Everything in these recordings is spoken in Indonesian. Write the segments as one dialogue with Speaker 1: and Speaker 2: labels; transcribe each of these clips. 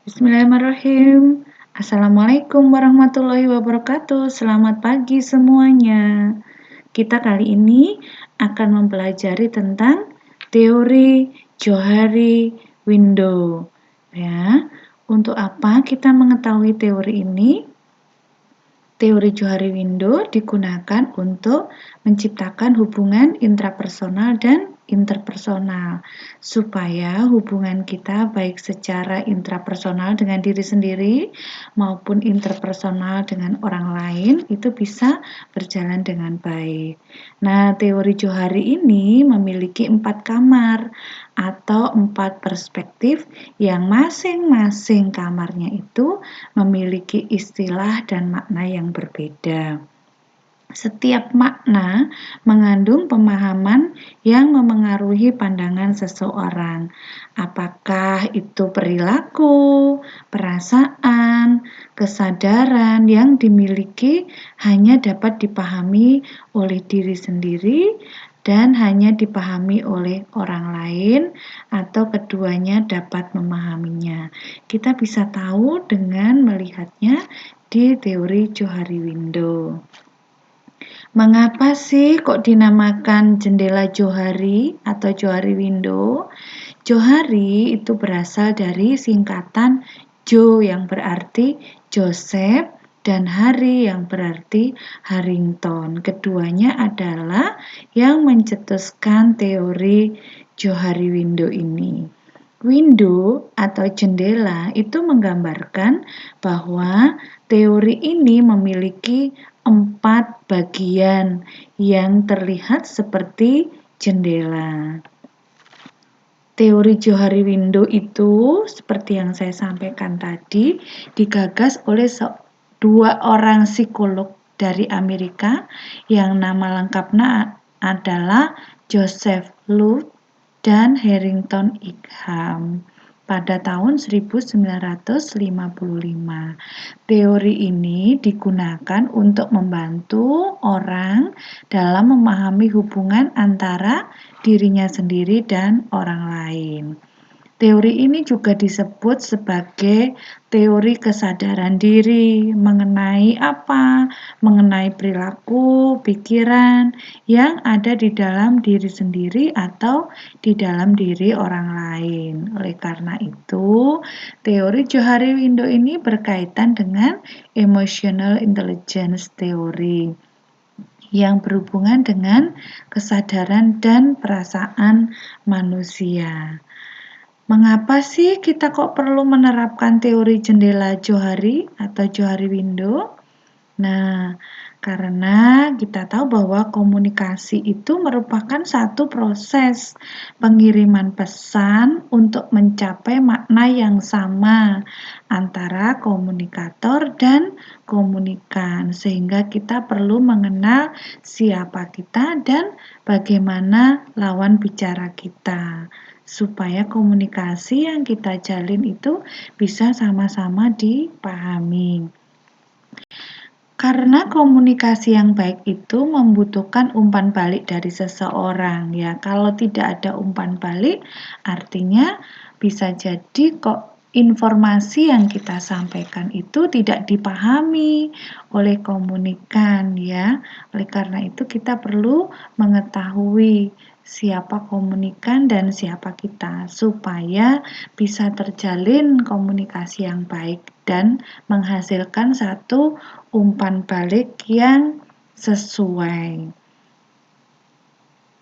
Speaker 1: Bismillahirrahmanirrahim. Assalamualaikum warahmatullahi wabarakatuh. Selamat pagi semuanya. Kita kali ini akan mempelajari tentang teori Johari window. Ya, untuk apa kita mengetahui teori ini? Teori Johari window digunakan untuk menciptakan hubungan intrapersonal dan interpersonal supaya hubungan kita baik secara intrapersonal dengan diri sendiri maupun interpersonal dengan orang lain itu bisa berjalan dengan baik. Nah, teori Johari ini memiliki 4 kamar atau 4 perspektif yang masing-masing kamarnya itu memiliki istilah dan makna yang berbeda. Setiap makna mengandung pemahaman yang memengaruhi pandangan seseorang. Apakah itu perilaku, perasaan, kesadaran yang dimiliki hanya dapat dipahami oleh diri sendiri dan hanya dipahami oleh orang lain atau keduanya dapat memahaminya. Kita bisa tahu dengan melihatnya di teori Johari window. Mengapa sih kok dinamakan jendela Johari atau Johari window? Johari itu berasal dari singkatan Jo yang berarti Joseph dan Hari yang berarti Harrington. Keduanya adalah yang mencetuskan teori Johari window ini. Window atau jendela itu menggambarkan bahwa teori ini memiliki 4 bagian yang terlihat seperti jendela. Teori Johari window itu seperti yang saya sampaikan tadi digagas oleh 2 orang psikolog dari Amerika yang nama lengkapnya adalah Joseph Luth dan Harrington Ingham pada tahun 1955. Teori ini digunakan untuk membantu orang dalam memahami hubungan antara dirinya sendiri dan orang lain. Teori ini juga disebut sebagai teori kesadaran diri mengenai apa? Mengenai perilaku, pikiran yang ada di dalam diri sendiri atau di dalam diri orang lain. Oleh karena itu, teori Johari window ini berkaitan dengan emotional intelligence theory yang berhubungan dengan kesadaran dan perasaan manusia. Mengapa sih kita kok perlu menerapkan teori jendela Johari atau Johari window? Nah, karena kita tahu bahwa komunikasi itu merupakan satu proses pengiriman pesan untuk mencapai makna yang sama antara komunikator dan komunikan, sehingga kita perlu mengenal siapa kita dan bagaimana lawan bicara kita, supaya komunikasi yang kita jalin itu bisa sama-sama dipahami. Karena komunikasi yang baik itu membutuhkan umpan balik dari seseorang ya. Kalau tidak ada umpan balik, artinya bisa jadi kok informasi yang kita sampaikan itu tidak dipahami oleh komunikan ya. Oleh karena itu kita perlu mengetahui siapa komunikan dan siapa kita supaya bisa terjalin komunikasi yang baik dan menghasilkan satu umpan balik yang sesuai.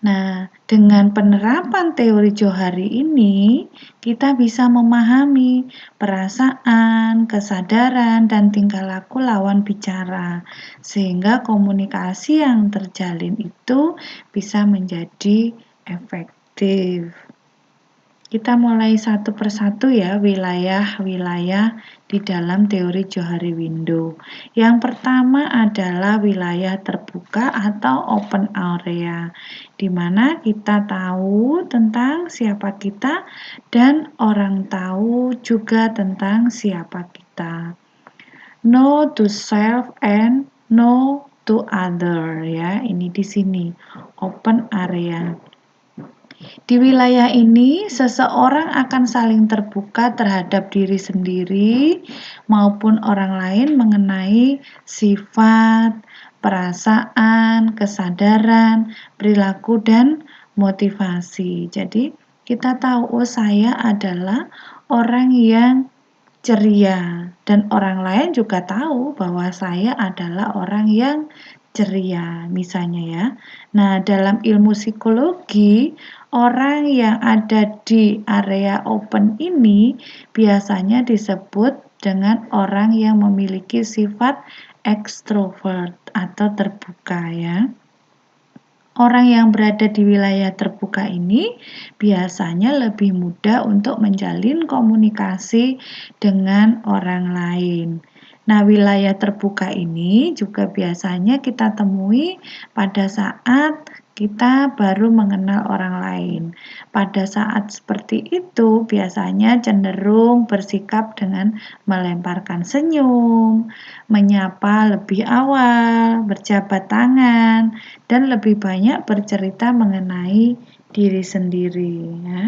Speaker 1: Nah, dengan penerapan teori Johari ini, kita bisa memahami perasaan, kesadaran, dan tingkah laku lawan bicara, sehingga komunikasi yang terjalin itu bisa menjadi efektif. Kita mulai satu persatu ya wilayah-wilayah di dalam teori Johari window. Yang pertama adalah wilayah terbuka atau open area, di mana kita tahu tentang siapa kita dan orang tahu juga tentang siapa kita. Know to self and know to other ya. Ini di sini open area. Di wilayah ini, seseorang akan saling terbuka terhadap diri sendiri maupun orang lain mengenai sifat, perasaan, kesadaran, perilaku, dan motivasi. Jadi, kita tahu, oh, saya adalah orang yang ceria, dan orang lain juga tahu bahwa saya adalah orang yang ceria, misalnya ya. Nah, dalam ilmu psikologi, orang yang ada di area open ini biasanya disebut dengan orang yang memiliki sifat ekstrovert atau terbuka ya. Orang yang berada di wilayah terbuka ini biasanya lebih mudah untuk menjalin komunikasi dengan orang lain. Nah, wilayah terbuka ini juga biasanya kita temui pada saat kita baru mengenal orang lain. Pada saat seperti itu, biasanya cenderung bersikap dengan melemparkan senyum, menyapa lebih awal, berjabat tangan, dan lebih banyak bercerita mengenai diri sendiri ya.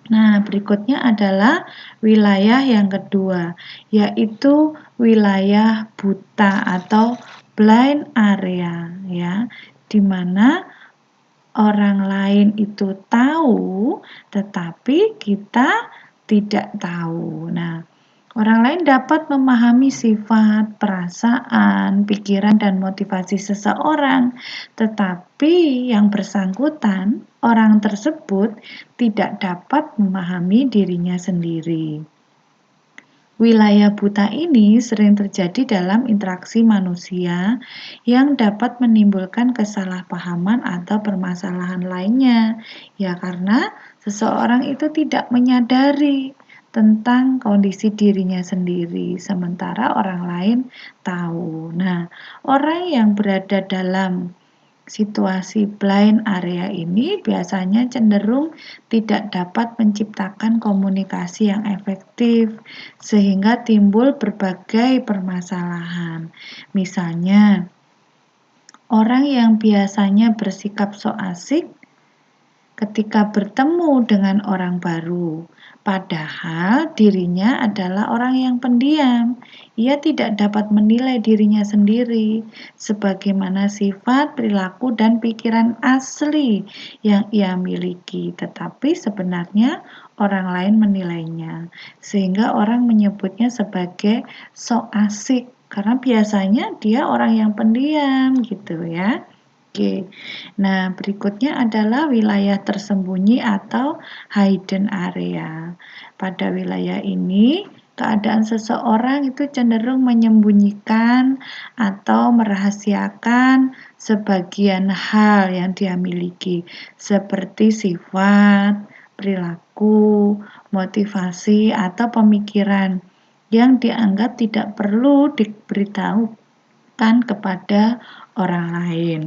Speaker 1: Nah, berikutnya adalah wilayah yang kedua, yaitu wilayah buta atau blind area ya, di mana orang lain itu tahu tetapi kita tidak tahu. Nah, orang lain dapat memahami sifat, perasaan, pikiran, dan motivasi seseorang, tetapi yang bersangkutan, orang tersebut tidak dapat memahami dirinya sendiri. Wilayah buta ini sering terjadi dalam interaksi manusia yang dapat menimbulkan kesalahpahaman atau permasalahan lainnya. Ya, karena seseorang itu tidak menyadari tentang kondisi dirinya sendiri, sementara orang lain tahu. Nah, orang yang berada dalam situasi blind area ini biasanya cenderung tidak dapat menciptakan komunikasi yang efektif, sehingga timbul berbagai permasalahan. Misalnya, orang yang biasanya bersikap so asik ketika bertemu dengan orang baru, padahal dirinya adalah orang yang pendiam. Ia tidak dapat menilai dirinya sendiri sebagaimana sifat, perilaku, dan pikiran asli yang ia miliki, tetapi sebenarnya orang lain menilainya, sehingga orang menyebutnya sebagai sok asik karena biasanya dia orang yang pendiam gitu ya. Oke. Nah, berikutnya adalah wilayah tersembunyi atau hidden area. Pada wilayah ini, keadaan seseorang itu cenderung menyembunyikan atau merahasiakan sebagian hal yang dia miliki, seperti sifat, perilaku, motivasi, atau pemikiran yang dianggap tidak perlu diberitahukan kepada orang lain.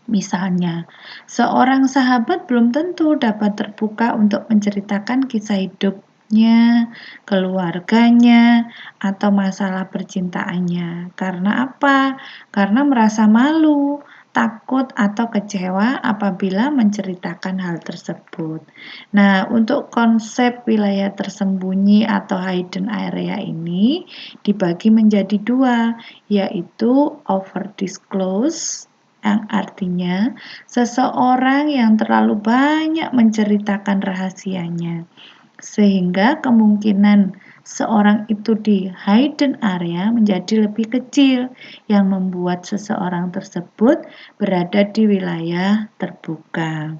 Speaker 1: Misalnya, seorang sahabat belum tentu dapat terbuka untuk menceritakan kisah hidupnya, keluarganya, atau masalah percintaannya. Karena apa? Karena merasa malu, takut, atau kecewa apabila menceritakan hal tersebut. Nah, untuk konsep wilayah tersembunyi atau hidden area ini dibagi menjadi dua, yaitu over disclose, yang artinya seseorang yang terlalu banyak menceritakan rahasianya, sehingga kemungkinan seorang itu di hidden area menjadi lebih kecil, yang membuat seseorang tersebut berada di wilayah terbuka.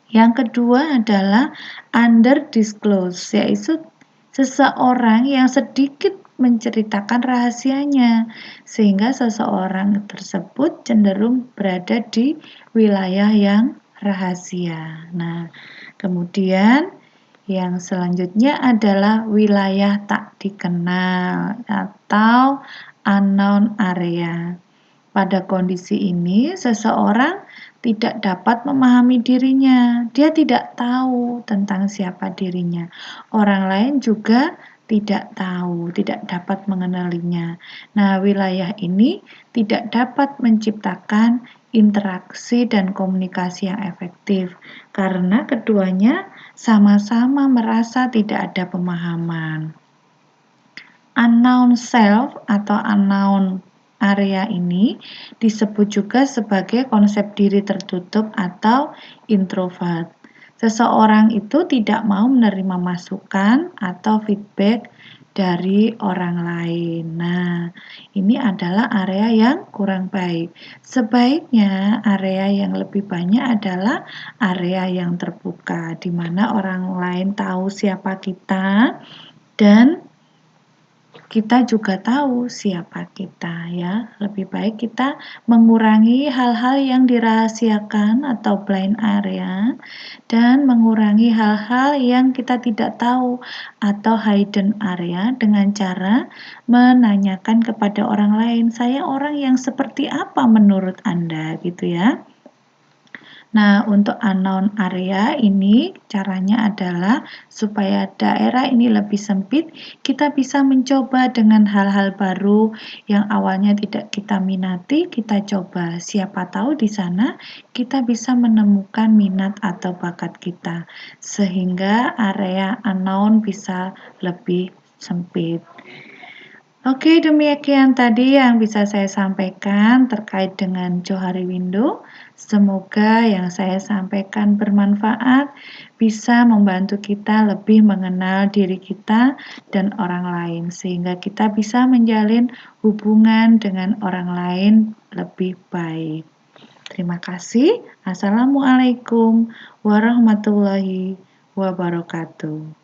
Speaker 1: Yang kedua adalah under disclose, yaitu seseorang yang sedikit menceritakan rahasianya, sehingga seseorang tersebut cenderung berada di wilayah yang rahasia. Nah, kemudian yang selanjutnya adalah wilayah tak dikenal atau unknown area. Pada kondisi ini, seseorang tidak dapat memahami dirinya. Dia tidak tahu tentang siapa dirinya. Orang lain juga tidak tahu, tidak dapat mengenalinya. Nah, wilayah ini tidak dapat menciptakan interaksi dan komunikasi yang efektif, karena keduanya sama-sama merasa tidak ada pemahaman. Unknown self atau unknown area ini disebut juga sebagai konsep diri tertutup atau introvert. Seseorang itu tidak mau menerima masukan atau feedback dari orang lain. Nah, ini adalah area yang kurang baik. Sebaiknya area yang lebih banyak adalah area yang terbuka, di mana orang lain tahu siapa kita dan kita juga tahu siapa kita ya. Lebih baik kita mengurangi hal-hal yang dirahasiakan atau blind area dan mengurangi hal-hal yang kita tidak tahu atau hidden area dengan cara menanyakan kepada orang lain, "Saya orang yang seperti apa menurut Anda?" gitu ya. Nah, untuk unknown area ini caranya adalah supaya daerah ini lebih sempit, kita bisa mencoba dengan hal-hal baru yang awalnya tidak kita minati, kita coba. Siapa tahu di sana kita bisa menemukan minat atau bakat kita, sehingga area unknown bisa lebih sempit. Oke, demikian tadi yang bisa saya sampaikan terkait dengan Johari Window. Semoga yang saya sampaikan bermanfaat, bisa membantu kita lebih mengenal diri kita dan orang lain, sehingga kita bisa menjalin hubungan dengan orang lain lebih baik. Terima kasih. Assalamualaikum warahmatullahi wabarakatuh.